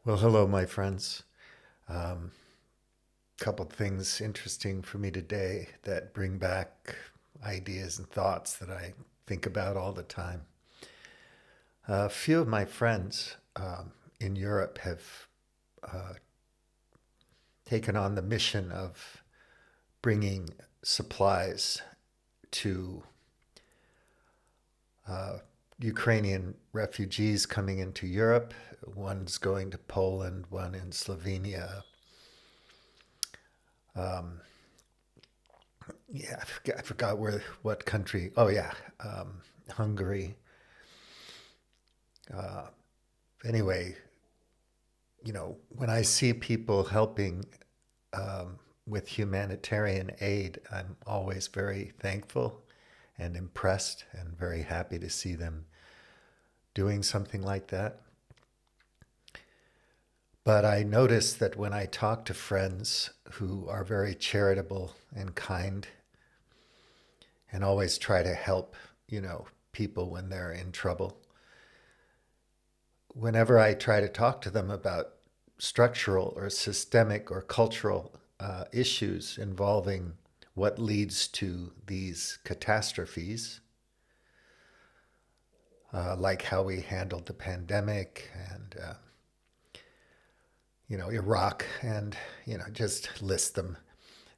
Well, hello, my friends. Um, Couple things interesting for me today that bring back ideas and thoughts that I think about all the time. A few of my friends in Europe have uh, taken on the mission of bringing supplies to uh, Ukrainian refugees coming into Europe. One's going to Poland, one in Slovenia. Um, yeah, I forgot what country. Oh yeah, Hungary. Uh, anyway, when I see people helping with humanitarian aid, I'm always very thankful and impressed and very happy to see them doing something like that. But I notice that when I talk to friends who are very charitable and kind and always try to help, people when they're in trouble, whenever I try to talk to them about structural or systemic or cultural issues involving what leads to these catastrophes, like how we handled the pandemic and Iraq, and just list them.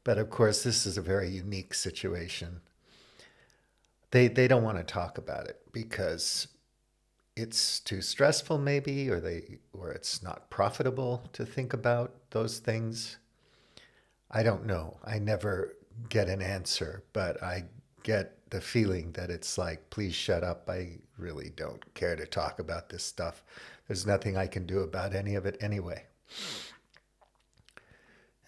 But of course, this is a very unique situation. They don't want to talk about it because it's too stressful, maybe, or it's not profitable to think about those things. I don't know. I never get an answer, but I get the feeling that it's like, please shut up. I really don't care to talk about this stuff. There's nothing I can do about any of it anyway.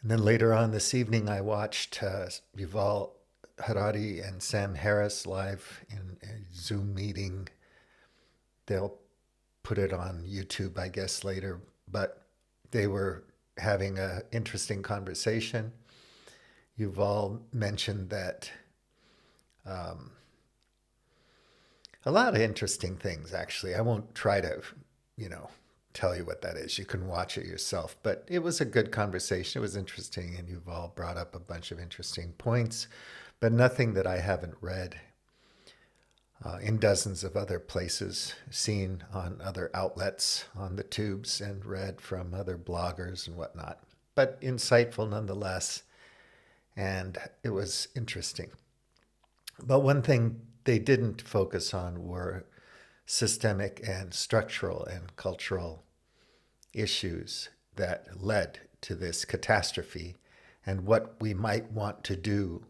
And then later on this evening, I watched Yuval Harari and Sam Harris live in a Zoom meeting. They'll put it on YouTube, I guess, later, but they were having an interesting conversation. Yuval mentioned that um, a lot of interesting things, actually. I won't try to, you know, tell you what that is. You can watch it yourself. But it was a good conversation. It was interesting, and Yuval brought up a bunch of interesting points, but nothing that I haven't read in dozens of other places, seen on other outlets on the tubes, and read from other bloggers and whatnot. But insightful nonetheless, and it was interesting. But one thing they didn't focus on were systemic and structural and cultural issues that led to this catastrophe and what we might want to do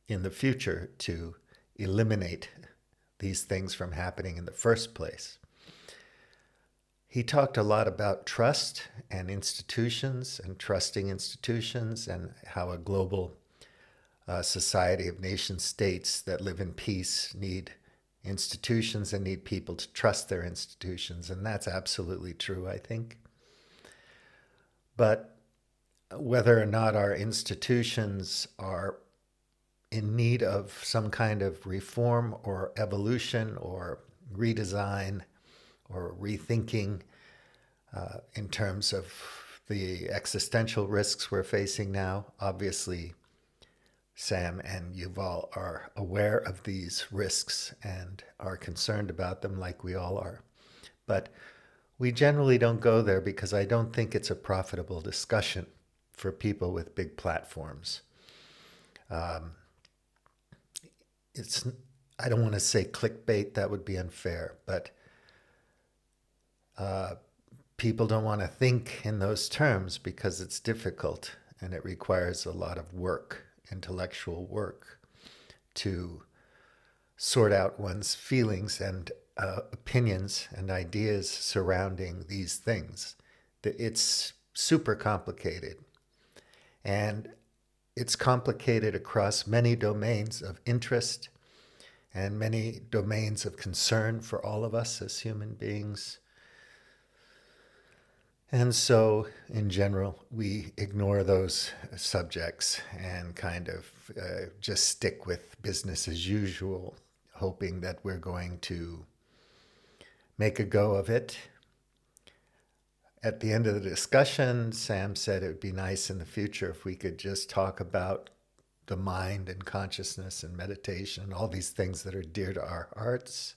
in the future to eliminate these things from happening in the first place. He talked a lot about trust and institutions and trusting institutions and how a global society of nation states that live in peace need institutions and need people to trust their institutions. And that's absolutely true, I think. But whether or not our institutions are in need of some kind of reform or evolution or redesign or rethinking in terms of the existential risks we're facing now, obviously Sam and Yuval are aware of these risks and are concerned about them like we all are. But we generally don't go there because I don't think it's a profitable discussion for people with big platforms. Um, it's I don't want to say clickbait, that would be unfair, but uh, people don't want to think in those terms because it's difficult and it requires a lot of work, intellectual work, to sort out one's feelings and opinions and ideas surrounding these things. It's super complicated. And it's complicated across many domains of interest and many domains of concern for all of us as human beings. And so, in general, we ignore those subjects and kind of just stick with business as usual, hoping that we're going to make a go of it. at the end of the discussion, Sam said it would be nice in the future if we could just talk about the mind and consciousness and meditation and all these things that are dear to our hearts.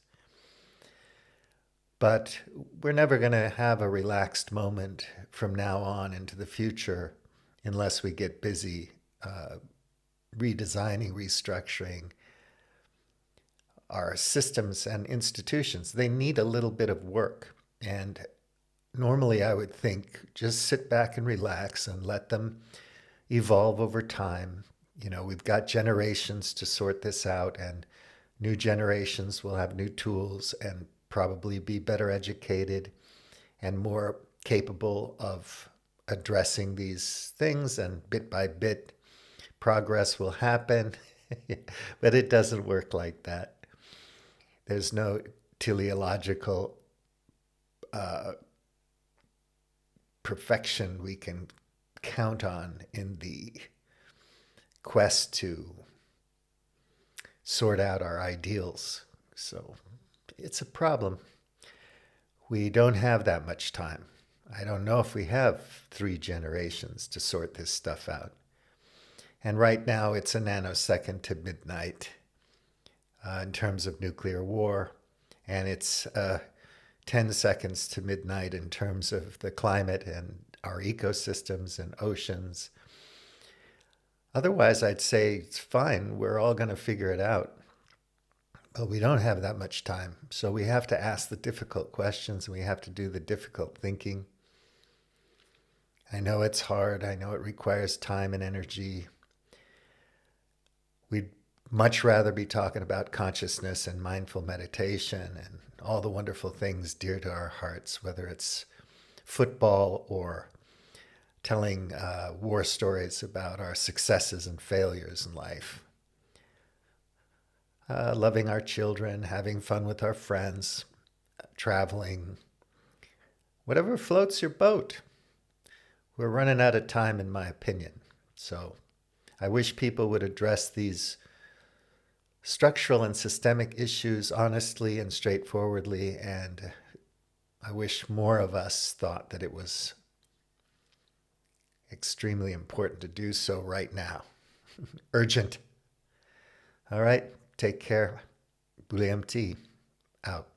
But we're never going to have a relaxed moment from now on into the future unless we get busy redesigning, restructuring our systems and institutions. They need a little bit of work. And normally I would think just sit back and relax and let them evolve over time. You know, we've got generations to sort this out, and new generations will have new tools and probably be better educated and more capable of addressing these things, and bit by bit progress will happen. But it doesn't work like that. There's no teleological perfection we can count on in the quest to sort out our ideals. So it's a problem. We don't have that much time. I don't know if we have 3 generations to sort this stuff out. And right now it's a nanosecond to midnight in terms of nuclear war. And it's 10 seconds to midnight in terms of the climate and our ecosystems and oceans. Otherwise, I'd say it's fine. We're all going to figure it out. But we don't have that much time. So we have to ask the difficult questions, and we have to do the difficult thinking. I know it's hard. I know it requires time and energy. We'd much rather be talking about consciousness and mindful meditation and all the wonderful things dear to our hearts, whether it's football or telling war stories about our successes and failures in life. Loving our children, having fun with our friends, traveling, whatever floats your boat. We're running out of time, in my opinion. So I wish people would address these structural and systemic issues honestly and straightforwardly, and I wish more of us thought that it was extremely important to do so right now. Urgent. All right, take care. Boule MT, out.